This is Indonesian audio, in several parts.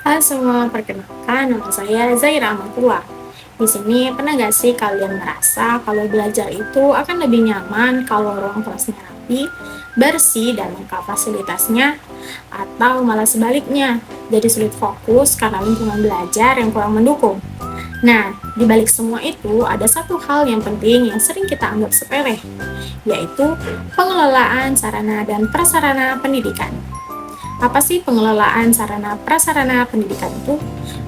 Halo semua, perkenalkan nama saya Zaira Amatullah. Di sini pernah nggak sih kalian merasa kalau belajar itu akan lebih nyaman kalau ruang kelasnya rapi, bersih, dan lengkap fasilitasnya? Atau malah sebaliknya, jadi sulit fokus karena lingkungan belajar yang kurang mendukung? Nah, di balik semua itu ada satu hal yang penting yang sering kita anggap sepele, yaitu pengelolaan sarana dan prasarana pendidikan. Apa sih pengelolaan sarana prasarana pendidikan itu?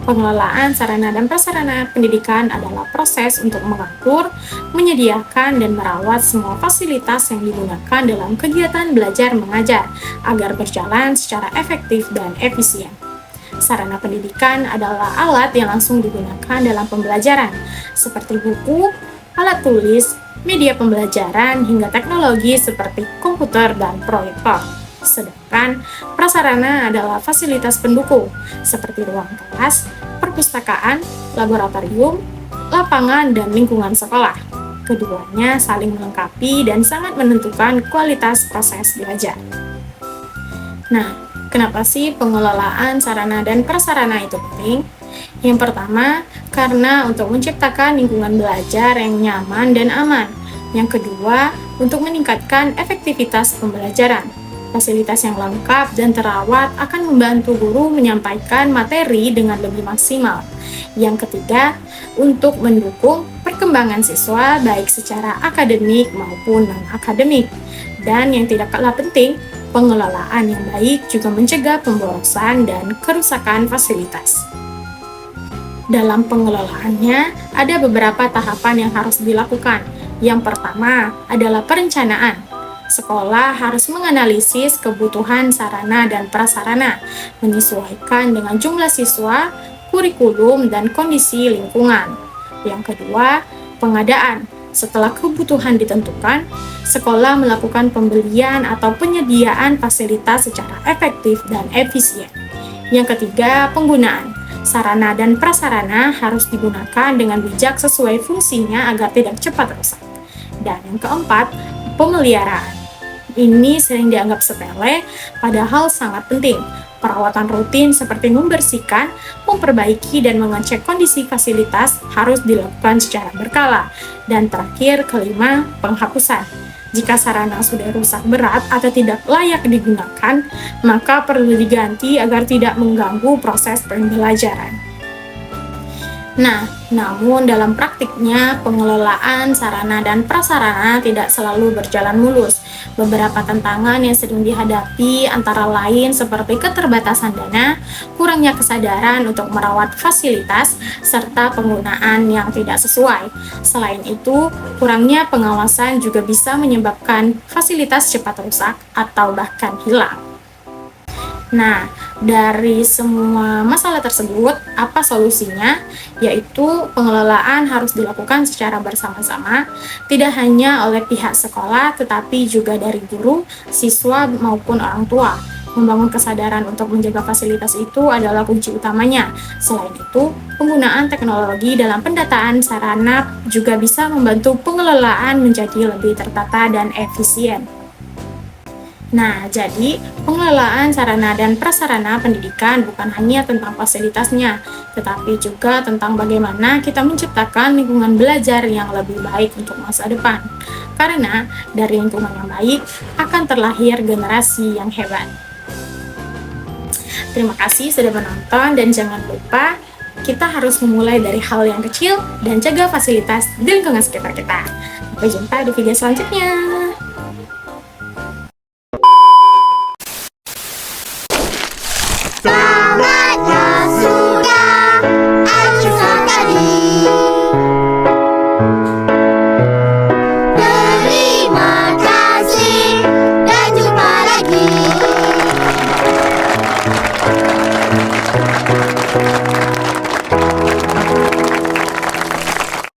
Pengelolaan sarana dan prasarana pendidikan adalah proses untuk mengatur, menyediakan, dan merawat semua fasilitas yang digunakan dalam kegiatan belajar mengajar agar berjalan secara efektif dan efisien. Sarana pendidikan adalah alat yang langsung digunakan dalam pembelajaran, seperti buku, alat tulis, media pembelajaran, hingga teknologi seperti komputer dan proyektor. Sedangkan prasarana adalah fasilitas pendukung, seperti ruang kelas, perpustakaan, laboratorium, lapangan, dan lingkungan sekolah. Keduanya saling melengkapi dan sangat menentukan kualitas proses belajar. Nah, kenapa sih pengelolaan sarana dan prasarana itu penting? Yang pertama, karena untuk menciptakan lingkungan belajar yang nyaman dan aman. Yang kedua, untuk meningkatkan efektivitas pembelajaran. Fasilitas yang lengkap dan terawat akan membantu guru menyampaikan materi dengan lebih maksimal. Yang ketiga, untuk mendukung perkembangan siswa baik secara akademik maupun non-akademik. Dan yang tidak kalah penting, pengelolaan yang baik juga mencegah pemborosan dan kerusakan fasilitas. Dalam pengelolaannya, ada beberapa tahapan yang harus dilakukan. Yang pertama adalah perencanaan. Sekolah harus menganalisis kebutuhan sarana dan prasarana, menyesuaikan dengan jumlah siswa, kurikulum, dan kondisi lingkungan. Yang kedua, pengadaan. Setelah kebutuhan ditentukan, sekolah melakukan pembelian atau penyediaan fasilitas secara efektif dan efisien. Yang ketiga, penggunaan. Sarana dan prasarana harus digunakan dengan bijak sesuai fungsinya agar tidak cepat rusak. Dan yang keempat, pemeliharaan. Ini sering dianggap sepele, padahal sangat penting. Perawatan rutin seperti membersihkan, memperbaiki, dan mengecek kondisi fasilitas harus dilakukan secara berkala. Dan terakhir, kelima, penghapusan. Jika sarana sudah rusak berat atau tidak layak digunakan, maka perlu diganti agar tidak mengganggu proses pembelajaran. Nah, namun dalam praktiknya pengelolaan sarana dan prasarana tidak selalu berjalan mulus. Beberapa tantangan yang sering dihadapi antara lain seperti keterbatasan dana, kurangnya kesadaran untuk merawat fasilitas, serta penggunaan yang tidak sesuai. Selain itu, kurangnya pengawasan juga bisa menyebabkan fasilitas cepat rusak atau bahkan hilang. Nah, dari semua masalah tersebut, apa solusinya? Yaitu pengelolaan harus dilakukan secara bersama-sama, tidak hanya oleh pihak sekolah, tetapi juga dari guru, siswa, maupun orang tua. Membangun kesadaran untuk menjaga fasilitas itu adalah kunci utamanya. Selain itu, penggunaan teknologi dalam pendataan sarana juga bisa membantu pengelolaan menjadi lebih tertata dan efisien. Nah, jadi pengelolaan sarana dan prasarana pendidikan bukan hanya tentang fasilitasnya, tetapi juga tentang bagaimana kita menciptakan lingkungan belajar yang lebih baik untuk masa depan. Karena dari lingkungan yang baik akan terlahir generasi yang hebat. Terima kasih sudah menonton dan jangan lupa kita harus memulai dari hal yang kecil dan jaga fasilitas di lingkungan sekitar kita. Sampai jumpa di video selanjutnya.